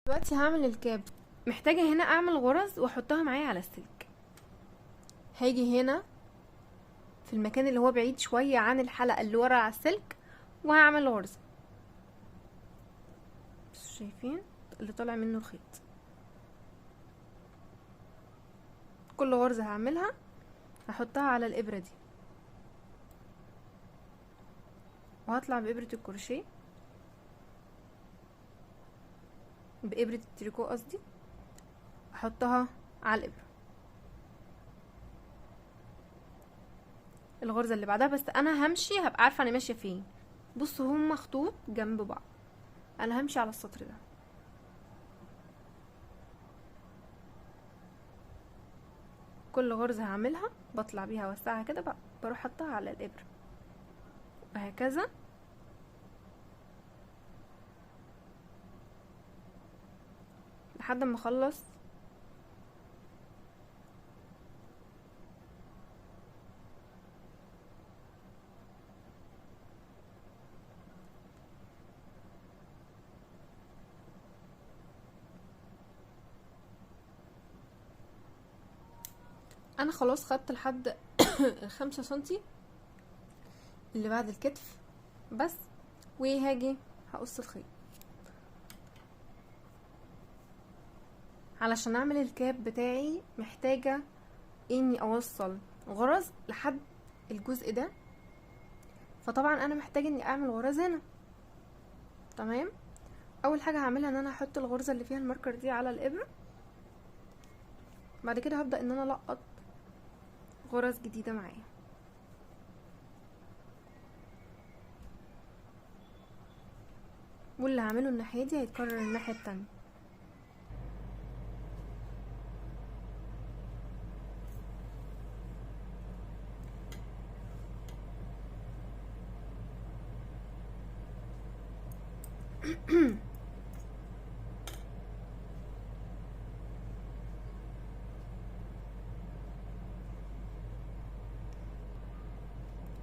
دلوقتي هعمل الكاب. محتاجة هنا اعمل غرز واحطها معايا على السلك. هاجي هنا في المكان اللي هو بعيد شوية عن الحلقة اللي ورا على السلك وهعمل غرزة. شايفين اللي طالع منه الخيط؟ كل غرزة هعملها هحطها على الابرة دي وهطلع بابرة الكروشيه، بابرة التريكو قصدي، احطها على الابرة. الغرزة اللي بعدها بس انا همشي هبقى عارفة انا ماشية فين. بصوا هما خطوط جنب بعض، انا همشي على السطر ده. كل غرزة هعملها بطلع بيها اوسعها كده بقى بروح احطها على الابرة وهكذا لحد ما اخلص. انا خلاص خدت لحد 5 سنتي اللي بعد الكتف بس، وهاجي هقص الخيط علشان اعمل الكاب بتاعي. محتاجة اني اوصل غرز لحد الجزء ده، فطبعا انا محتاجة اني اعمل غرز هنا. تمام، اول حاجة هعملها ان انا احط الغرزة اللي فيها الماركر دي على الابرة. بعد كده هبدأ ان انا القط غرز جديدة معايا. واللي هعمله الناحية دي هيتكرر الناحية التانية.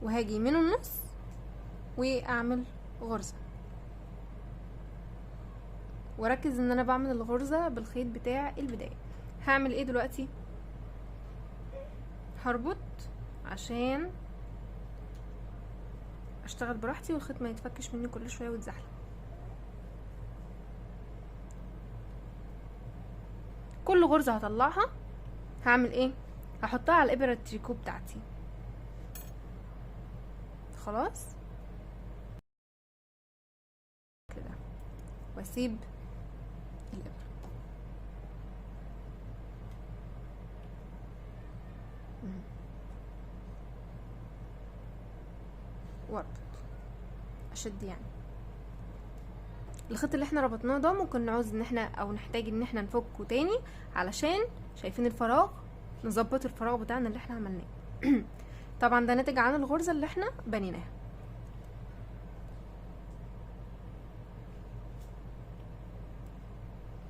وهاجي من النص واعمل غرزة، وركز ان انا بعمل الغرزة بالخيط بتاع البداية. هعمل ايه دلوقتي؟ هربط عشان اشتغل براحتي والخيط ما يتفكش مني كل شوية ويتزحلق. كل غرزة هطلعها هعمل ايه؟ هحطها على الابرة التريكو بتاعتي. خلاص كده، واسيب الابرة واربط، اشد يعني. الخيط اللي احنا ربطناه ده ممكن نعوز ان احنا او نحتاج ان احنا نفكه تاني علشان شايفين الفراغ، نظبط الفراغ بتاعنا اللي احنا عملناه. طبعا ده ناتج عن الغرزة اللي احنا بنيناها.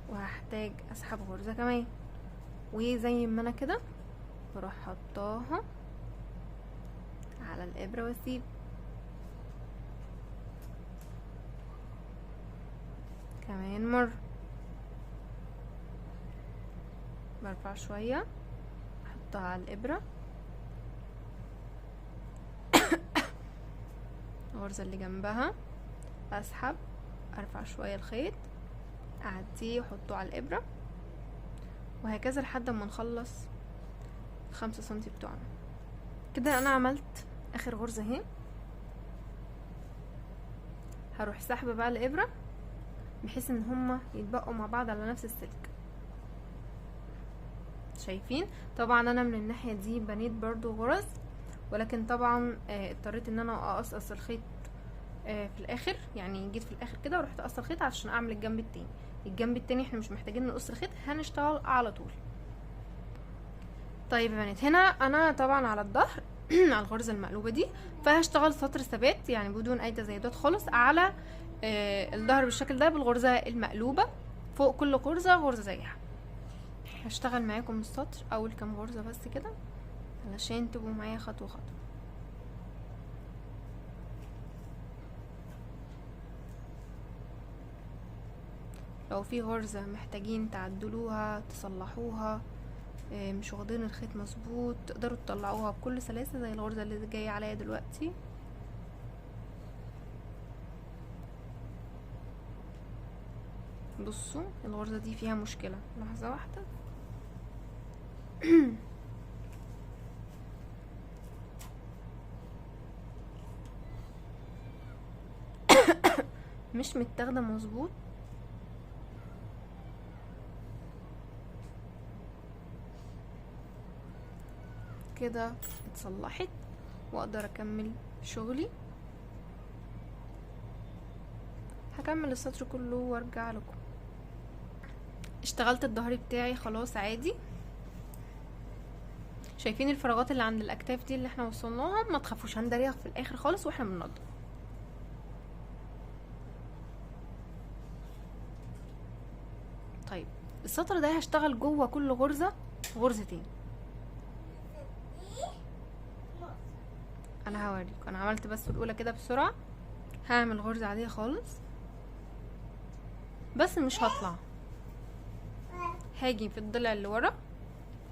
وهحتاج اسحب غرزة كمان، وزي ما انا كده بروح حطاها على الابرة واسيب. كمان مرة برفع شوية احطها على الابرة، الغرزة اللي جنبها اسحب، ارفع شوية الخيط، اعديه واحطه على الابرة، وهكذا لحد ما نخلص 5 سنتي بتوعنا. كده انا عملت اخر غرزة اهي. هروح سحبة بقى الابرة بحيث ان هما يتبقوا مع بعض على نفس السلك. شايفين؟ طبعا انا من الناحية دي بنيت برضو غرز، ولكن طبعا اضطريت ان انا اقصقص الخيط في الاخر. يعني جيت في الاخر كده ورحت اقص الخيط عشان اعمل الجنب التاني. الجنب التاني احنا مش محتاجين نقص الخيط، هنشتغل على طول. طيب يا بنات، هنا انا طبعا على الظهر على الغرزة المقلوبة دي، فهشتغل سطر ثبات يعني بدون اي تزايدات خالص على الظهر بالشكل ده بالغرزة المقلوبة. فوق كل غرزة غرزة زيها. هشتغل معاكم السطر اول كام غرزة بس كده علشان تبقوا معايا خطوة خطوة. لو في غرزة محتاجين تعدلوها تصلحوها، مش واخدين الخيط مظبوط، تقدروا تطلعوها بكل سلاسة زي الغرزة اللي جاية عليا دلوقتي. بصوا الغرزة دي فيها مشكلة، لحظة واحدة. مش متاخدة مظبوط. كده اتصلحت واقدر اكمل شغلي. هكمل السطر كله وارجع لكم. اشتغلت الظهر بتاعي خلاص عادي. شايفين الفراغات اللي عند الاكتاف دي اللي احنا وصلناها؟ ما تخافوش هندريها في الاخر خالص واحنا بننضف. طيب السطر ده هشتغل جوه كل غرزة غرزتين. انا هوريكم، انا عملت بس الاولى كده بسرعة، هعمل غرزة عادية خالص بس مش هطلع. هاجي في الضلع اللي ورا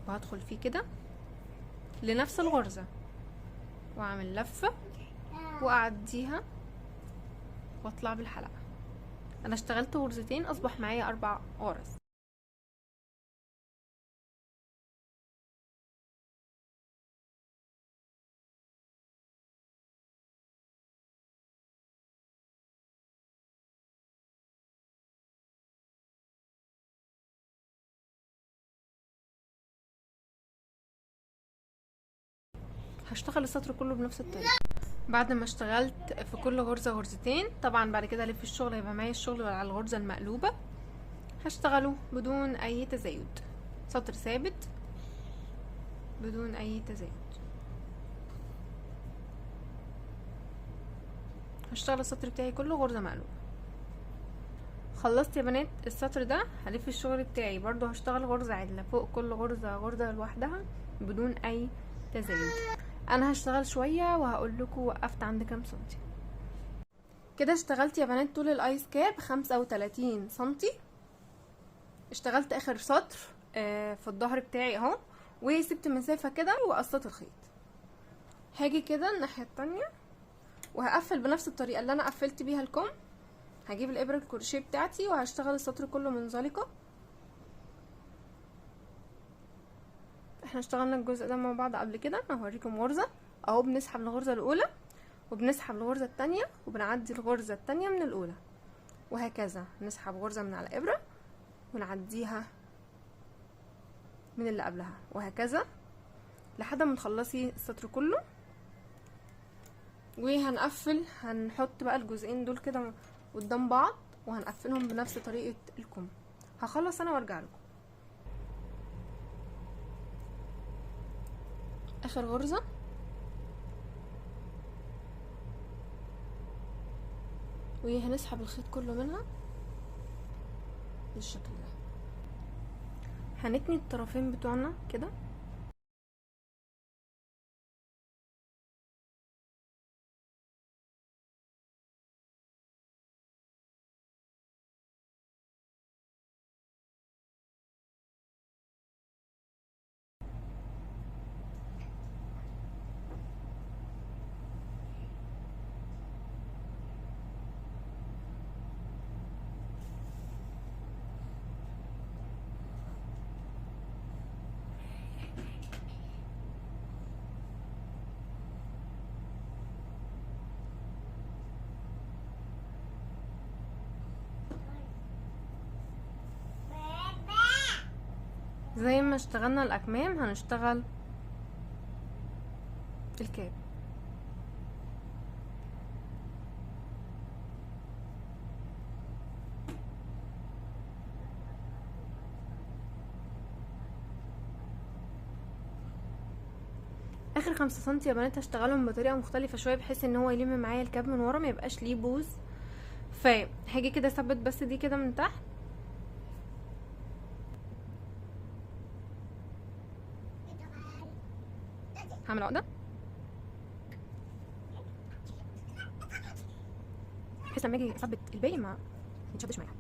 وهدخل فيه كده لنفس الغرزة واعمل لفة واعديها واطلع بالحلقة. انا اشتغلت غرزتين اصبح معايا 4 غرز. هشتغل السطر كله بنفس الطريقة. بعد ما اشتغلت في كل غرزة غرزتين، طبعا بعد كده الف الشغل هيبقى معايا الشغل على الغرزة المقلوبة. هشتغله بدون اي تزايد، سطر ثابت بدون اي تزايد. هشتغل السطر بتاعي كله غرزة مقلوبة. خلصت يا بنات السطر ده، هلف الشغل بتاعي برضو هشتغل غرزة عدلة فوق كل غرزة غرزة لوحدها بدون اي تزايد. انا هشتغل شوية وهقول لكم وقفت عند كام سنتي. كده اشتغلت يا بنات طول الايس كاب 35 سنتي. اشتغلت اخر سطر في الظهر بتاعي اهو، وسبت مسافة كده وقصت الخيط. هاجي كده الناحية التانية وهقفل بنفس الطريقة اللي انا قفلت بيها الكم. هجيب الابرة الكروشيه بتاعتي وهشتغل السطر كله منزلقة. احنا اشتغلنا الجزء ده مع بعض قبل كده، هوريكم غرزة اهو. بنسحب الغرزة الاولى وبنسحب الغرزة التانية وبنعدي الغرزة التانية من الاولى، وهكذا نسحب غرزة من على الابرة ونعديها من اللي قبلها، وهكذا لحد ما تخلصي السطر كله. وهنقفل، هنحط بقى الجزئين دول كده قدام بعض وهنقفلهم بنفس طريقة الكم. هخلص انا وارجع لكم. اخر غرزة وهنسحب الخيط كله منها بالشكل ده. هنتني الطرفين بتوعنا كده زي ما اشتغلنا الاكمام هنشتغل الكاب. اخر 5 سنتي يا بنات هشتغلهم بطريقه مختلفه شويه بحيث ان هو يلم معايا الكاب من ورا ما يبقاش ليه بوز. فهاجي كده اثبت بس دي كده من تحت، هعمل عقده بحيث لما اجي اثبت الباقي ما يتشدش معايا.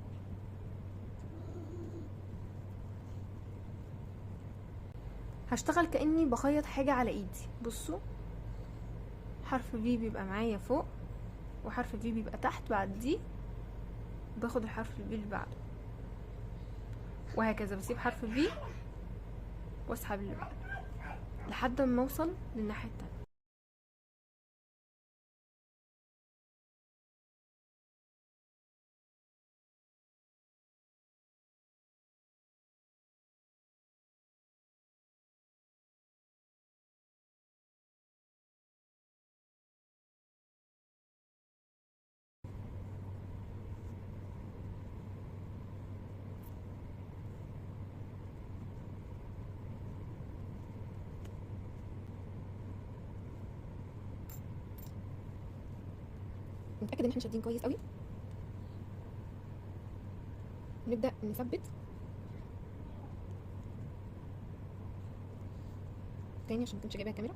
هشتغل كأني بخيط حاجة على ايدي. بصوا، حرف في بيبقى معايا فوق، وحرف في بيبقى تحت. بعد دي باخد الحرف البي اللي بعده، وهكذا بسيب حرف في واسحب اللي بعده لحد ما اوصل للناحية التانية. نتأكد ان احنا شادين كويس قوي، نبدأ نثبت تاني عشان مكنتش جايبها الكاميرا.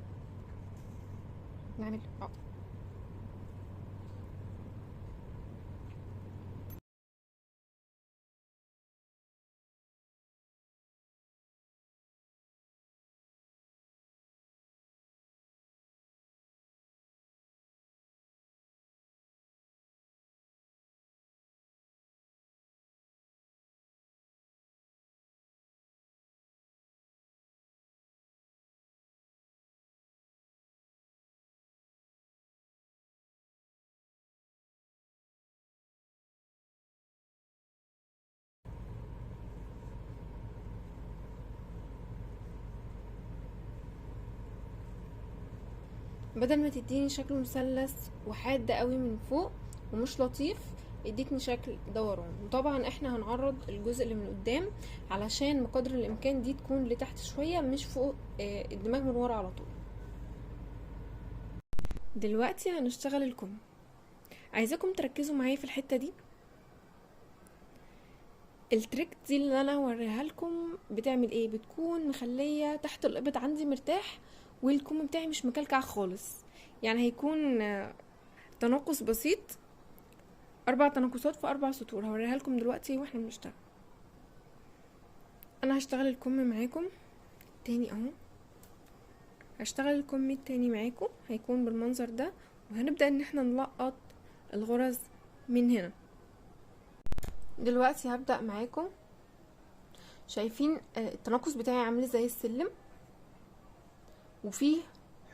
نعمل عقد. بدل ما تديني شكل مثلث وحاد قوي من فوق ومش لطيف، اديتني شكل دوران. وطبعا احنا هنعرض الجزء اللي من قدام علشان بقدر الامكان دي تكون لتحت شوية، مش فوق الدماغ من ورا على طول. دلوقتي هنشتغل الكم. عايزاكم تركزوا معايا في الحتة دي. التريك دي اللي انا هوريها لكم بتعمل ايه؟ بتكون مخليه تحت الابط عندي مرتاح، والكم بتاعي مش مكلكع خالص. يعني هيكون تناقص بسيط، 4 تناقصات في 4 سطور. هوريها لكم دلوقتي واحنا بنشتغل. انا هشتغل الكم معاكم تاني اهو. هشتغل الكم التاني معاكم هيكون بالمنظر ده، وهنبدأ ان احنا نلقط الغرز من هنا. دلوقتي هبدأ معاكم. شايفين التناقص بتاعي عامل زي السلم، وفيه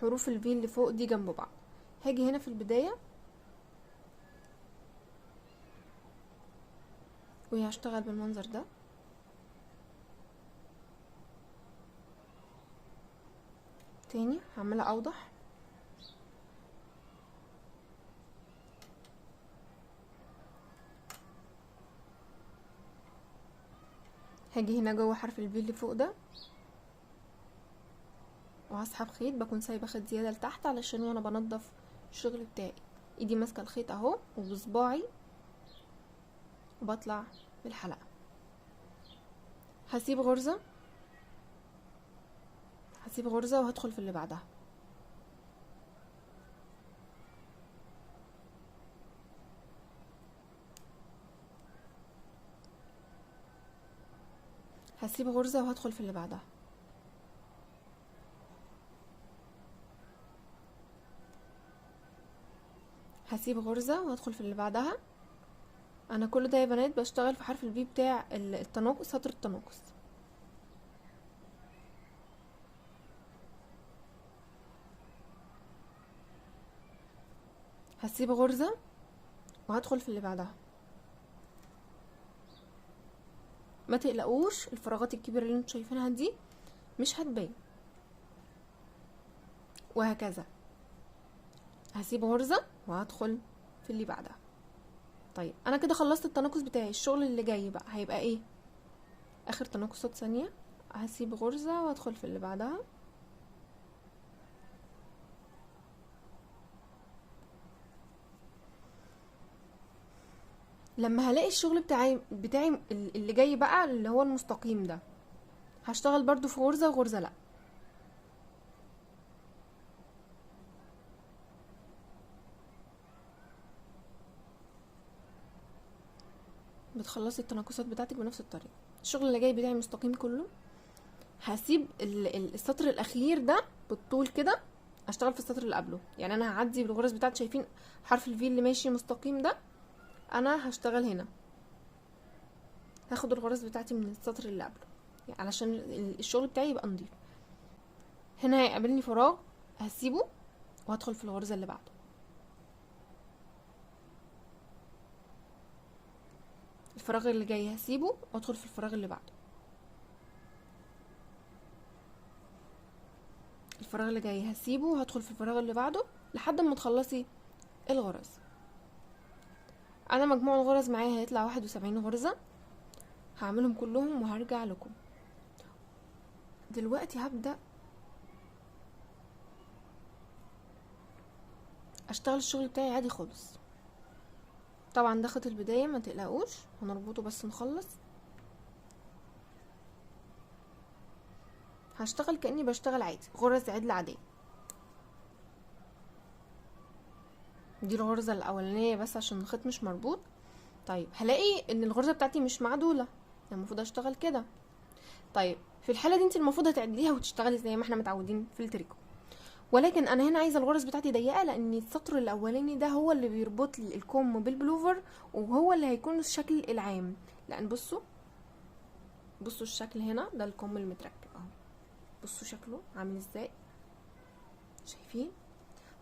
حروف الفي اللي فوق دي جنب بعض. هاجي هنا في البداية وهشتغل بالمنظر ده. تاني هعملها اوضح. هاجي هنا جوه حرف الفي اللي فوق ده وهسحب خيط. بكون سايبه خيط زياده لتحت علشان وانا بنضف الشغل بتاعي ايدي ماسكه الخيط اهو وبصباعي، وبطلع بالحلقه. هسيب غرزه، هسيب غرزه وهدخل في اللي بعدها. هسيب غرزه وهدخل في اللي بعدها. هسيب غرزه وهدخل في اللي بعدها. انا كل ده يا بنات بشتغل في حرف الفي بتاع التناقص، سطر التناقص. هسيب غرزه وهدخل في اللي بعدها. ما تقلقوش، الفراغات الكبيره اللي انتوا شايفينها دي مش هتبان، وهكذا. هسيب غرزه وهدخل في اللي بعدها. طيب انا كده خلصت التناقص بتاعي. الشغل اللي جاي بقى هيبقى ايه؟ اخر تناقصات ثانيه. هسيب غرزه وادخل في اللي بعدها. لما هلاقي الشغل بتاعي اللي جاي بقى اللي هو المستقيم ده، هشتغل برضو في غرزه وغرزه لا. بتخلصي التناقصات بتاعتك بنفس الطريقه. الشغل اللي جاي بتاعي مستقيم كله، هسيب السطر الاخير ده بالطول كده، اشتغل في السطر اللي قبله. يعني انا هعدي بالغرز بتاعتي، شايفين حرف الفي اللي ماشي مستقيم ده؟ انا هشتغل هنا، هاخد الغرز بتاعتي من السطر اللي قبله يعني علشان الشغل بتاعي يبقى نضيف. هنا هيقابلني فراغ، هسيبه وهدخل في الغرزة اللي بعده. الفراغ اللي جاي هسيبه وادخل في الفراغ اللي بعده. الفراغ اللي جاي هسيبه وهدخل في الفراغ اللي بعده لحد ما تخلصي الغرز. انا مجموع الغرز معايا هيطلع 71 غرزة، هعملهم كلهم وهرجع لكم. دلوقتي هبدأ اشتغل الشغل بتاعي عادي خالص. طبعا ده خط البداية، ما تقلقوش، هنربطه بس نخلص. هشتغل كأني بشتغل عادي، غرز عدل عادية. دي الغرزة الاولانية بس عشان الخيط مش مربوط. طيب هلاقي ان الغرزة بتاعتي مش معدولة، المفروض اشتغل كده. طيب في الحالة دي انت المفروض هتعدليها وتشتغلي زي ما احنا متعودين في التريكو، ولكن انا هنا عايزه الغرز بتاعتي ضيقه، لان السطر الاولاني ده هو اللي بيربط لي الكم بالبلوفر، وهو اللي هيكون الشكل العام. لان بصوا الشكل هنا ده الكم المتركب اهو، بصوا شكله عامل ازاي، شايفين؟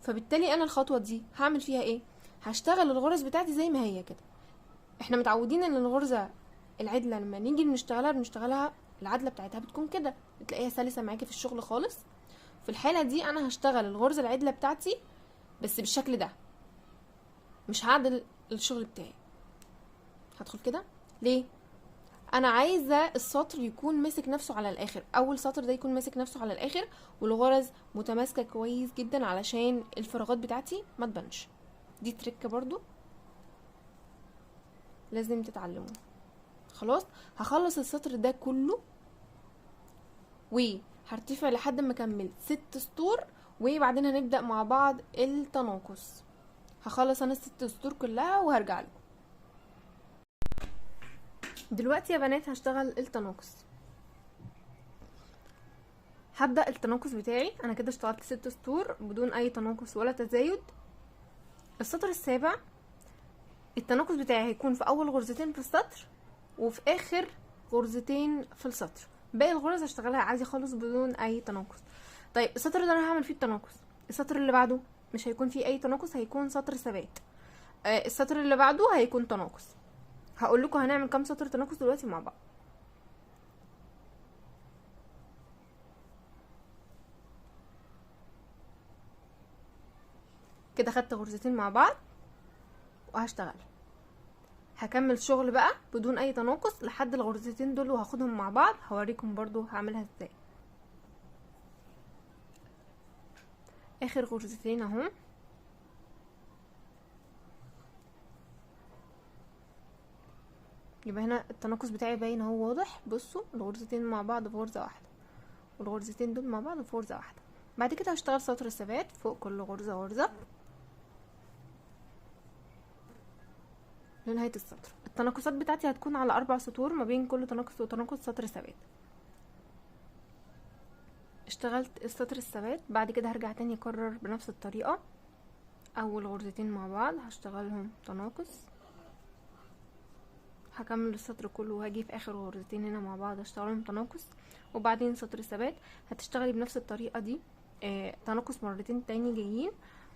فبالتالي انا الخطوه دي هعمل فيها ايه؟ هشتغل الغرز بتاعتي زي ما هي كده. احنا متعودين ان الغرزه العدله لما نيجي بنشتغلها العدله بتاعتها بتكون كده، بتلاقيها سلسه معاكي في الشغل خالص. في الحالة دي انا هشتغل الغرزة العدلة بتاعتي بس بالشكل ده، مش هعدل الشغل بتاعي. هدخل كده ليه؟ انا عايزة السطر يكون ماسك نفسه على الاخر، اول سطر ده يكون ماسك نفسه على الاخر، والغرز متماسكة كويس جدا علشان الفراغات بتاعتي ما تبانش. دي تركة برضو لازم تتعلموها. خلاص هخلص السطر ده كله وهرتفع لحد ما اكمل 6 سطور، وبعدين هنبدأ مع بعض التناقص. هخلص انا ال6 سطور كلها وهرجع لكم. دلوقتي يا بنات هشتغل التناقص. هبدأ التناقص بتاعي، انا كده اشتغلت 6 سطور بدون اي تناقص ولا تزايد. السطر السابع التناقص بتاعي هيكون في اول غرزتين في السطر وفي اخر غرزتين في السطر. باقي الغرز هشتغلها عادي خالص بدون اي تناقص. طيب السطر ده انا هعمل فيه التناقص، السطر اللي بعده مش هيكون فيه اي تناقص، هيكون سطر ثبات. السطر اللي بعده هيكون تناقص. هقول لكم هنعمل كام سطر تناقص دلوقتي مع بعض. كده خدت غرزتين مع بعض وهشتغل، هكمل شغل بقى بدون اي تناقص لحد الغرزتين دول وهاخدهم مع بعض، هوريكم برضو هعملها ازاي. اخر غرزتين اهو، يبقى هنا التناقص بتاعي باين اهو واضح. بصوا الغرزتين مع بعض في غرزه واحده، والغرزتين دول مع بعض في غرزه واحده. بعد كده هشتغل سطر الثبات فوق كل غرزه لنهايه السطر. التناقصات بتاعتي هتكون على 4 سطور ما بين كل تناقص وتناقص سطر ثبات. اشتغلت السطر الثبات، بعد كده هرجع تاني اكرر بنفس الطريقه. اول غرزتين مع بعض هشتغلهم تناقص، هكمل السطر كله وهاجي في اخر غرزتين هنا مع بعض اشتغلهم تناقص، وبعدين سطر الثبات. هتشتغلي بنفس الطريقه دي تناقص مرتين تاني جايين.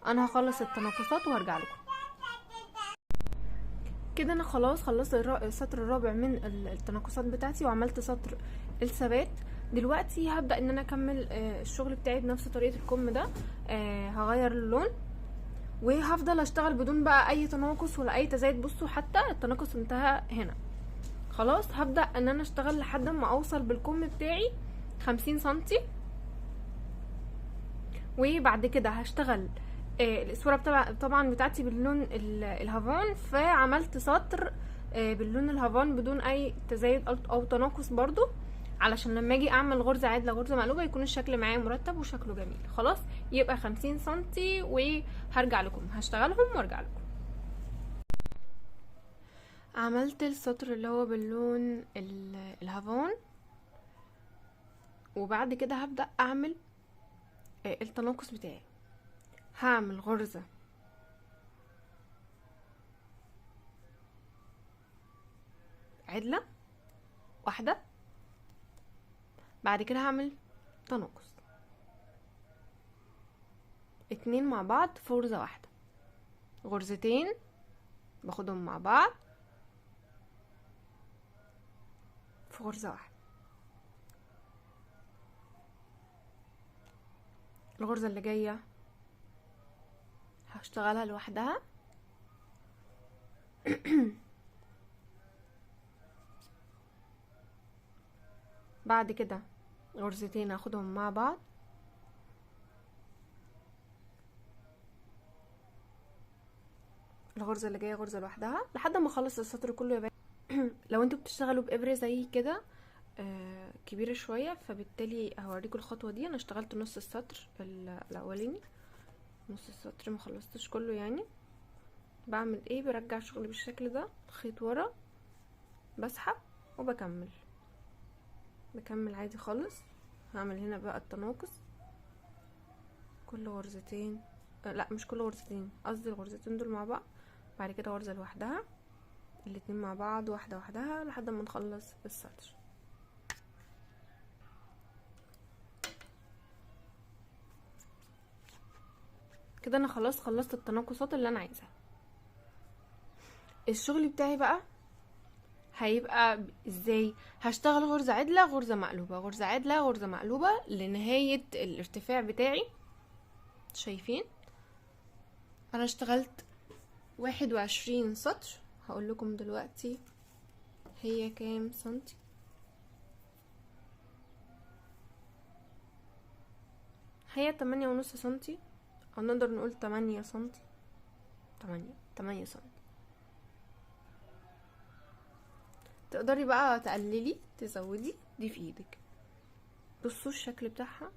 انا هخلص التناقصات وهرجع لكم. كده انا خلاص خلصت السطر الرابع من التناقصات بتاعتي وعملت سطر الثبات. دلوقتي هبدا ان انا اكمل الشغل بتاعي بنفس طريقه الكم ده. هغير اللون وهفضل اشتغل بدون بقى اي تناقص ولا اي تزايد. بصوا حتى التناقص انتهى هنا. خلاص هبدأ ان انا اشتغل لحد ما اوصل بالكم بتاعي 50 سنتي، وبعد كده هشتغل الاسوره طبعا بتاعتي باللون الهافان، فعملت سطر باللون الهافان بدون اي تزايد او تناقص برضو، علشان لما اجي اعمل غرزه عادله غرزه مقلوبه يكون الشكل معايا مرتب وشكله جميل. خلاص يبقى 50 سنتي وهرجع لكم، هشتغلهم وارجع لكم. عملت السطر اللي هو باللون الهافان وبعد كده هبدأ اعمل التناقص بتاعي. هعمل غرزة عدلة واحدة، بعد كده هعمل تناقص 2 مع بعض في غرزة واحدة، غرزتين باخدهم مع بعض في غرزة واحدة. الغرزة اللي جاية هشتغلها لوحدها بعد كده غرزتين هاخدهم مع بعض، الغرزة اللي جاية غرزة لوحدها لحد ما اخلص السطر كله يا بنات. لو انتوا بتشتغلوا بإبرة زي كده كبيرة شوية، فبالتالي هوريكم الخطوة دي. انا اشتغلت نص السطر الاولاني، نص السطر مخلصتش كله يعني. بعمل ايه؟ برجع شغلي بالشكل ده، خيط ورا، بسحب وبكمل، بكمل عادي خالص. هعمل هنا بقى التناقص كل غرزتين، لا مش كل غرزتين، قصدي الغرزتين دول مع بعض، بعد كده غرزة لوحدها، الاتنين مع بعض واحدة واحدها لحد ما نخلص السطر. كده انا خلاص خلصت التناقصات اللي انا عايزاها. الشغل بتاعي بقى هيبقى ازاي؟ هشتغل غرزة عدلة غرزة مقلوبة، غرزة عدلة غرزة مقلوبة لنهاية الارتفاع بتاعي. شايفين انا اشتغلت 21 سطر، هقول لكم دلوقتي هي كام سنتي. هي 8.5 سنتي، او نقدر نقول 8 سنتي، 8 سنتي. تقدري بقى تقللي تزودي، دي في ايدك. بصوا الشكل بتاعها،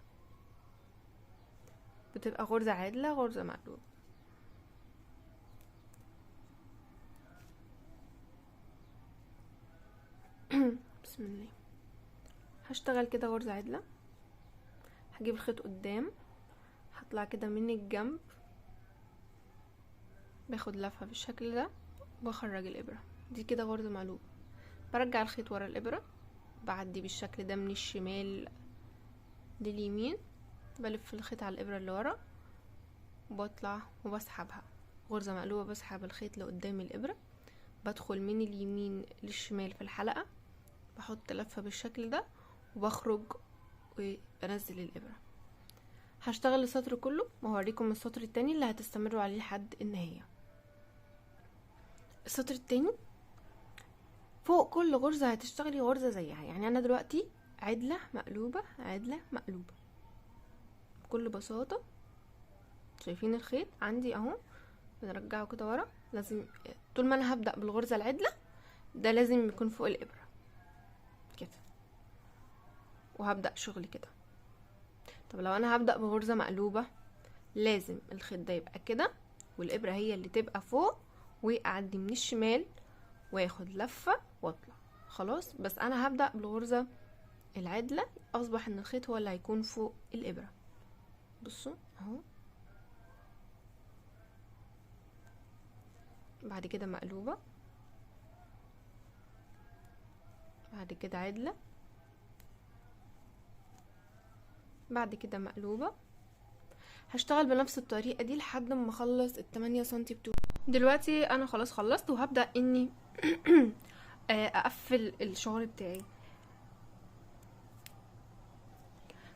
بتبقى غرزة عادلة غرزة مقلوبة. بسم الله. هشتغل كده غرزة عدلة، هجيب الخيط قدام، هطلع كده من الجنب، باخد لفة بالشكل ده واخرج الابرة دي كده غرزة مقلوبة. برجع الخيط ورا الابرة، بعدي بالشكل ده من الشمال لليمين، بلف الخيط على الابرة اللي ورا وبطلع وبسحبها غرزة مقلوبة. بسحب الخيط لقدام الابرة، بدخل من اليمين للشمال في الحلقة، بحط لفة بالشكل ده وبخرج وبنزل الابرة. هشتغل السطر كله وهوريكم السطر التاني اللي هتستمروا عليه لحد النهاية. السطر التاني فوق كل غرزة هتشتغلي غرزة زيها، يعني انا دلوقتي عدلة مقلوبة عدلة مقلوبة بكل بساطة. شايفين الخيط عندي اهو، بنرجعه كده ورا. لازم طول ما انا هبدأ بالغرزة العدلة ده لازم يكون فوق الابرة كده، وهبدأ شغلي كده. طب لو انا هبدأ بغرزة مقلوبة لازم الخيط ده يبقى كده والابرة هي اللي تبقى فوق، واعدي من الشمال واخد لفة واطلع خلاص. بس انا هبدأ بالغرزة العدلة، اصبح ان الخيط هو اللي هيكون فوق الابرة. بصوا اهو، بعد كده مقلوبة، بعد كده عدلة، بعد كده مقلوبة. هشتغل بنفس الطريقة دي لحد ما اخلص ال8 سنتي بتوعي. دلوقتي انا خلاص خلصت وهبدأ اني اقفل الشغل بتاعي.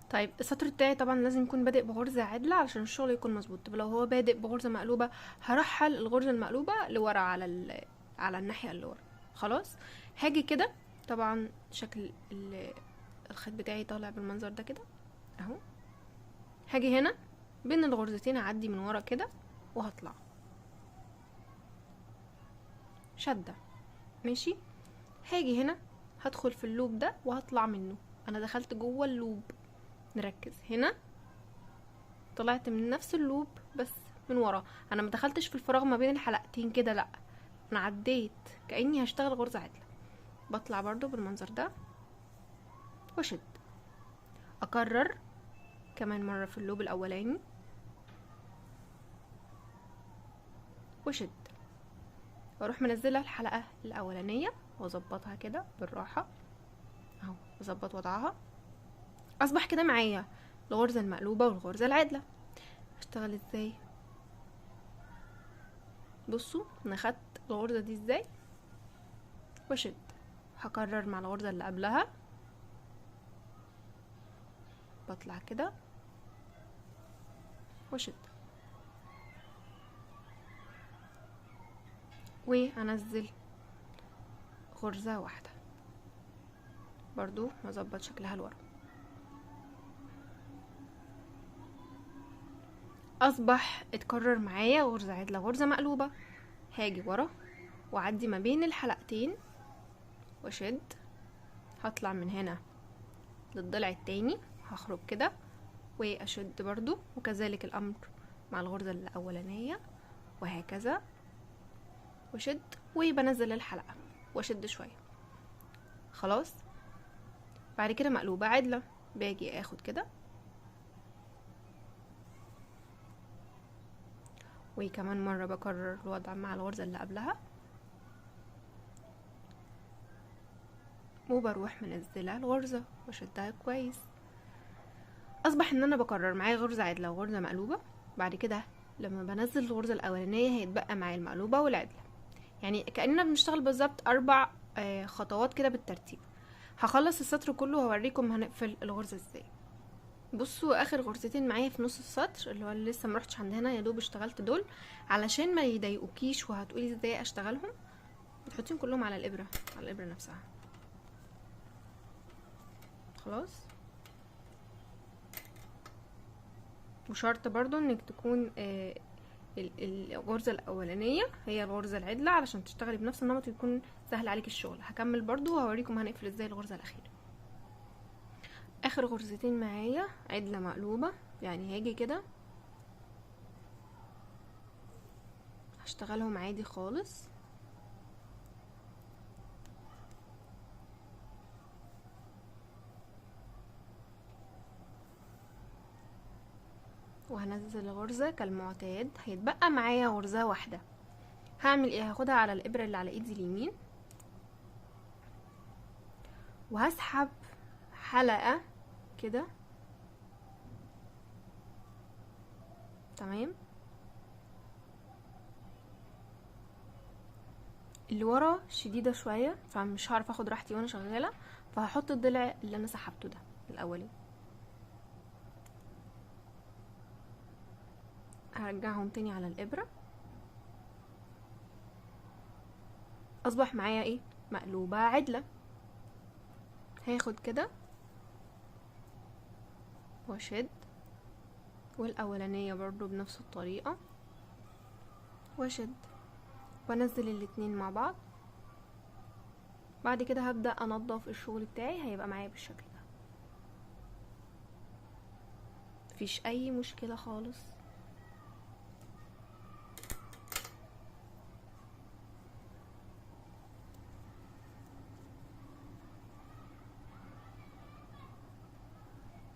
طيب السطر بتاعي طبعا لازم يكون بادئ بغرزة عدلة علشان الشغل يكون مظبوط. طب لو هو بادئ بغرزة مقلوبة هرحل الغرزة المقلوبة لورا على الناحية اللي ورا. خلاص هاجي كده، طبعا شكل الخيط بتاعي طالع بالمنظر ده كده اهو. هاجي هنا بين الغرزتين اعدي من ورا كده وهطلع شدة ماشي. هاجي هنا هدخل في اللوب ده وهطلع منه، انا دخلت جوه اللوب. نركز هنا، طلعت من نفس اللوب بس من ورا، انا ما دخلتش في الفراغ ما بين الحلقتين كده، لا انا عديت كأني هشتغل غرزة عدلة. بطلع برضو بالمنظر ده واشد، اكرر كمان مرة في اللوب الاولاني وشد، واروح منزلة الحلقة الاولانية واظبطها كده بالراحة اهو، اظبط وضعها. اصبح كده معايا الغرزة المقلوبة والغرزة العدلة. اشتغل ازاي؟ بصوا انا خدت الغرزة دي ازاي وشد، هكرر مع الغرزة اللي قبلها، بطلع كده وشد وانزل غرزة واحدة برضو نظبط شكلها لورا. اصبح اتكرر معايا غرزة عدلة غرزة مقلوبة. هاجي ورا واعدي ما بين الحلقتين واشد، هطلع من هنا للضلع التاني، هخرج كده واشد برضو، وكذلك الامر مع الغرزة الاولانية وهكذا وشد، وبنزل الحلقة واشد شوية. خلاص بعد كده مقلوبة عدلة، باجي اخد كده وكمان مرة بكرر الوضع مع الغرزة اللي قبلها، وبروح منزلة الغرزة وشدها كويس. اصبح ان انا بكرر معايا غرزة عدلة وغرزة مقلوبة. بعد كده لما بنزل الغرزة الاولانية هيتبقى معايا المقلوبة والعدلة، يعني كأننا بنشتغل بالظبط 4 خطوات كده بالترتيب. هخلص السطر كله وهوريكم هنقفل الغرزة ازاي. بصوا اخر غرزتين معايا في نص السطر اللي هو اللي لسه مرحتش عند هنا، يا دوب اشتغلت دول علشان ما يضايقوكيش وهتقولي ازاي اشتغلهم. بتحطيهم كلهم على الابرة، على الابرة نفسها. خلاص، وشرط برضو انك تكون الغرزة الاولانية هي الغرزة العدلة علشان تشتغلي بنفس النمط ويكون سهل عليك الشغل. هكمل برضو وهوريكم هنقفل ازاي الغرزة الاخيرة. اخر غرزتين معايا عدلة مقلوبة، يعني هاجي كده هشتغلهم عادي خالص، وهنزل الغرزة كالمعتاد. هيتبقى معايا غرزة واحدة، هعمل ايه؟ هاخدها على الابرة اللي على ايدي اليمين وهسحب حلقة كده، تمام. اللي ورا شديدة شوية فمش هعرف اخد راحتي وانا شغالة، فهحط الضلع اللي انا سحبته ده الاولي، هرجعهم تاني على الابرة. اصبح معايا ايه؟ مقلوبة عدلة. هاخد كده واشد، والاولانية برضو بنفس الطريقة واشد، وانزل الاتنين مع بعض. بعد كده هبدأ انضف الشغل بتاعي، هيبقى معايا بالشكل ده، مفيش اي مشكلة خالص.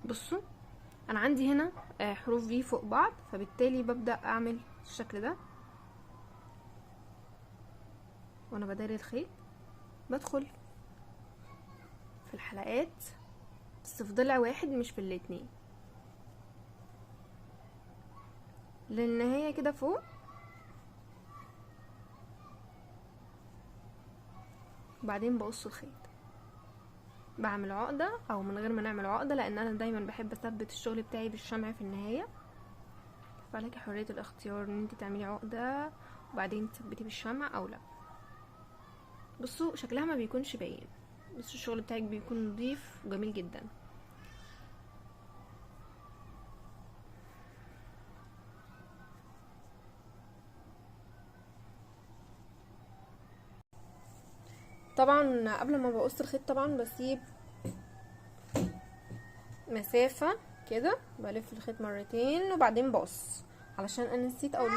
بصوا انا عندي هنا حروف في فوق بعض، فبالتالي ببدأ اعمل الشكل ده وانا بداري الخيط. بدخل في الحلقات بس في ضلع واحد مش في الاتنين، للنهاية كده فوق، وبعدين بقص الخيط. بعمل عقدة او من غير ما نعمل عقدة، لان انا دايما بحب اثبت الشغل بتاعي بالشمع في النهاية، فلك حرية الاختيار ان انت تعملي عقدة وبعدين تثبتي بالشمع او لا. بصوا شكلها ما بيكونش باين، بس الشغل بتاعك بيكون نظيف وجميل جدا. طبعا قبل ما بقص الخيط طبعا بسيب مسافة كده، بلف الخيط مرتين وبعدين بقص، علشان انا نسيت اقول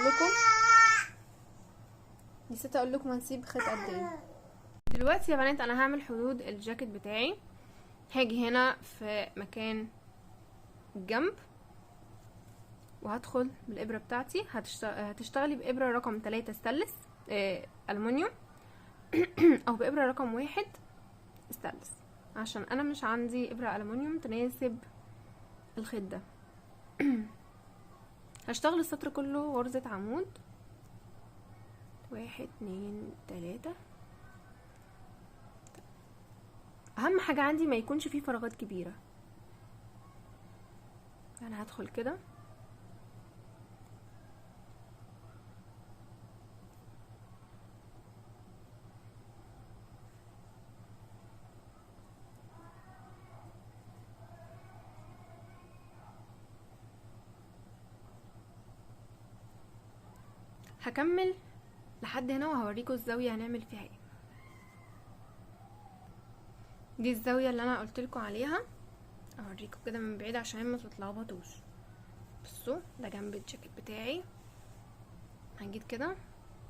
لكم هنسيب خيط قد ايه. دلوقتي يا بنات انا هعمل حدود الجاكيت بتاعي. هاجي هنا في مكان الجنب، وهدخل بالابره بتاعتي. هتشتغلي بابره رقم 3 ستانلس ألمونيوم او بابره رقم 1 ستانلس، عشان انا مش عندي ابره ألمونيوم تناسب الخيط ده. هشتغل السطر كله غرزة عمود، 1 2 3. اهم حاجة عندي ما يكونش فيه فراغات كبيرة. انا هدخل كده هكمل لحد هنا وهوريكم الزاوية هنعمل فيها ايه. دي الزاوية اللي انا قلتلكوا عليها، اوريكم كده من بعيد عشان ما تتلخبطوش. بصوا ده جنب الجاكيت بتاعي، هنجيب كده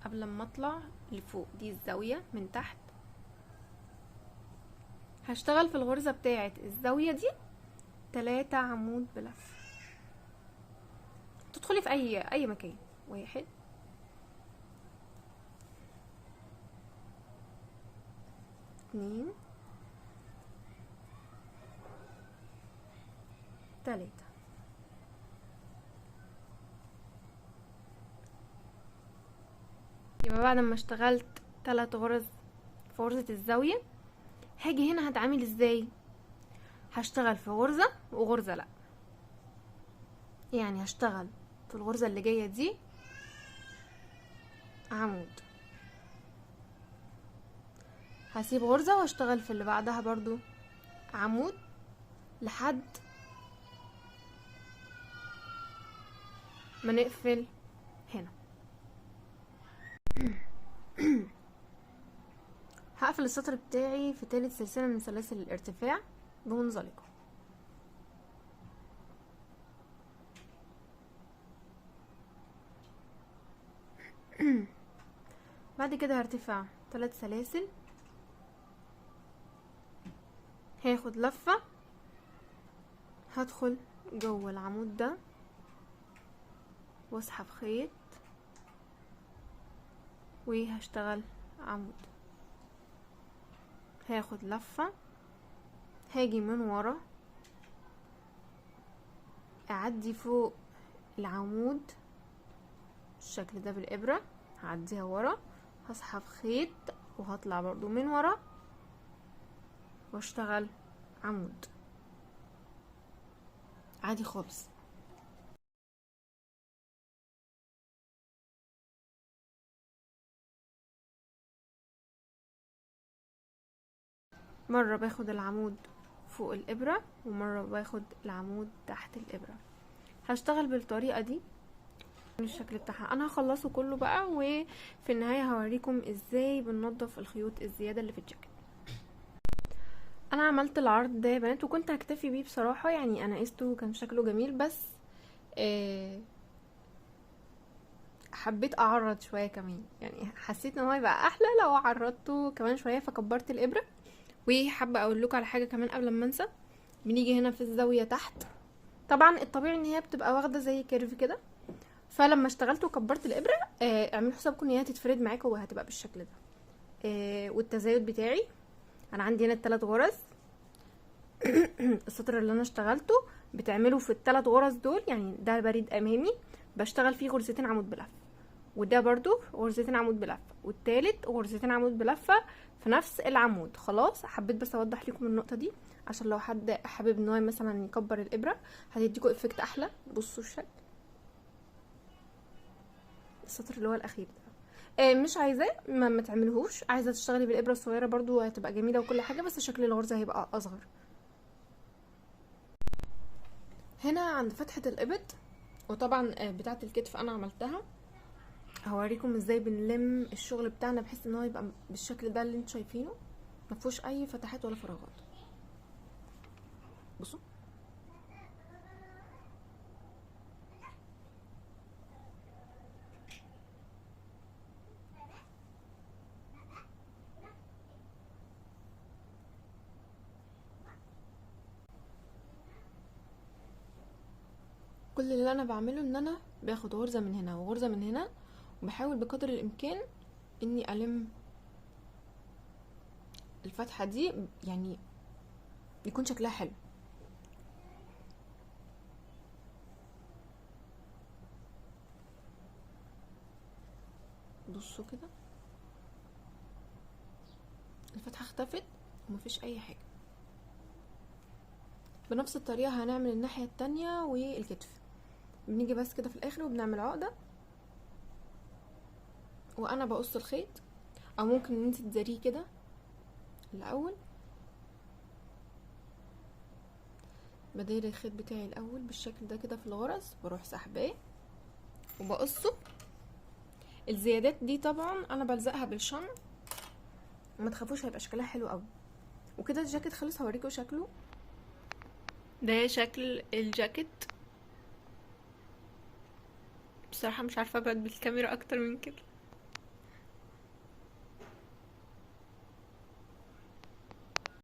قبل ما اطلع لفوق. دي الزاوية من تحت. هشتغل في الغرزة بتاعة الزاوية دي 3 عمود بلف. تدخلي في اي مكان. 1 2 3. يبقى بعد ما اشتغلت 3 غرز في غرزة الزاوية، هاجي هنا هتعامل ازاي؟ هشتغل في غرزة وغرزة لا، يعني هشتغل في الغرزة اللي جاية دي عمود، هسيب غرزة واشتغل في اللي بعدها برضو عمود لحد ما نقفل هنا. هقفل السطر بتاعي في 3 سلسلة من سلاسل الارتفاع بمنزلقة. بعد كده هرتفع 3 سلاسل، هاخد لفة، هدخل جوه العمود ده واسحب خيط وهشتغل عمود، هاخد لفة، هاجي من ورا اعدي فوق العمود بالشكل ده بالابرة، هعديها ورا، هسحب خيط وهطلع برضو من ورا واشتغل عمود عادي خالص. مرة باخد العمود فوق الابرة ومرة باخد العمود تحت الابرة. هشتغل بالطريقة دي الشكل بتاعها. انا هخلصه كله بقى، وفي النهاية هوريكم ازاي بننضف الخيوط الزيادة اللي في الجاكيت. انا عملت العرض ده يا بنات وكنت هكتفي بيه بصراحة، يعني انا قسته وكان شكله جميل، بس حبيت اعرض شوية كمان، يعني حسيت ان هو يبقى احلى لو عرضته كمان شوية، فكبرت الابرة. وحابة اقول لكم على حاجة كمان قبل ما انسى. بنيجي هنا في الزاوية تحت، طبعا الطبيعي ان هي بتبقى واخدة زي كيرف كده، فلما اشتغلت وكبرت الابرة اعملوا حسابكم ان هي هتتفرد معاكم وهتبقى بالشكل ده. والتزايد بتاعي انا عندي هنا ال3 غرز. السطر اللي انا اشتغلته بتعمله في ال3 غرز دول، يعني ده بريد امامي بشتغل فيه غرزتين عمود بلف، وده برضو غرزتين عمود بلفه، والتالت غرزتين عمود بلفه في نفس العمود. خلاص حبيت بس اوضح لكم النقطه دي عشان لو حد حابب ان هو مثلا يكبر الابره هتديكوا افكت احلى. بصوا الشكل السطر اللي هو الاخير ده مش عايزاه ما تعملهوش، عايزه تشتغلي بالابره الصغيره برضو هتبقى جميله وكل حاجه، بس شكل الغرزه هيبقى اصغر. هنا عند فتحه الابط، وطبعا بتاعه الكتف انا عملتها، هوريكم ازاي بنلم الشغل بتاعنا بحيث ان هو يبقى بالشكل ده اللي انتوا شايفينه، مفيهوش اي فتحات ولا فراغات. بصوا كل اللي انا بعمله ان انا باخد غرزة من هنا وغرزة من هنا، وبحاول بقدر الامكان اني الم الفتحة دي يعني يكون شكلها حلو. بصوا كده الفتحة اختفت ومفيش اي حاجة. بنفس الطريقة هنعمل الناحية التانية والكتف. بنيجي بس كده في الاخر وبنعمل عقدة، وانا بقص الخيط، او ممكن ان انت تزريه كده الاول. بدير الخيط بتاعي الاول بالشكل ده كده في الغرز، بروح سحباه وبقصه. الزيادات دي طبعا انا بلزقها بالشمع، ما تخافوش هيبقى شكلها حلو قوي. وكده الجاكيت خلص، هوريكم شكله. ده شكل الجاكيت. بصراحة مش عارفة ابعد بالكاميرا اكتر من كده.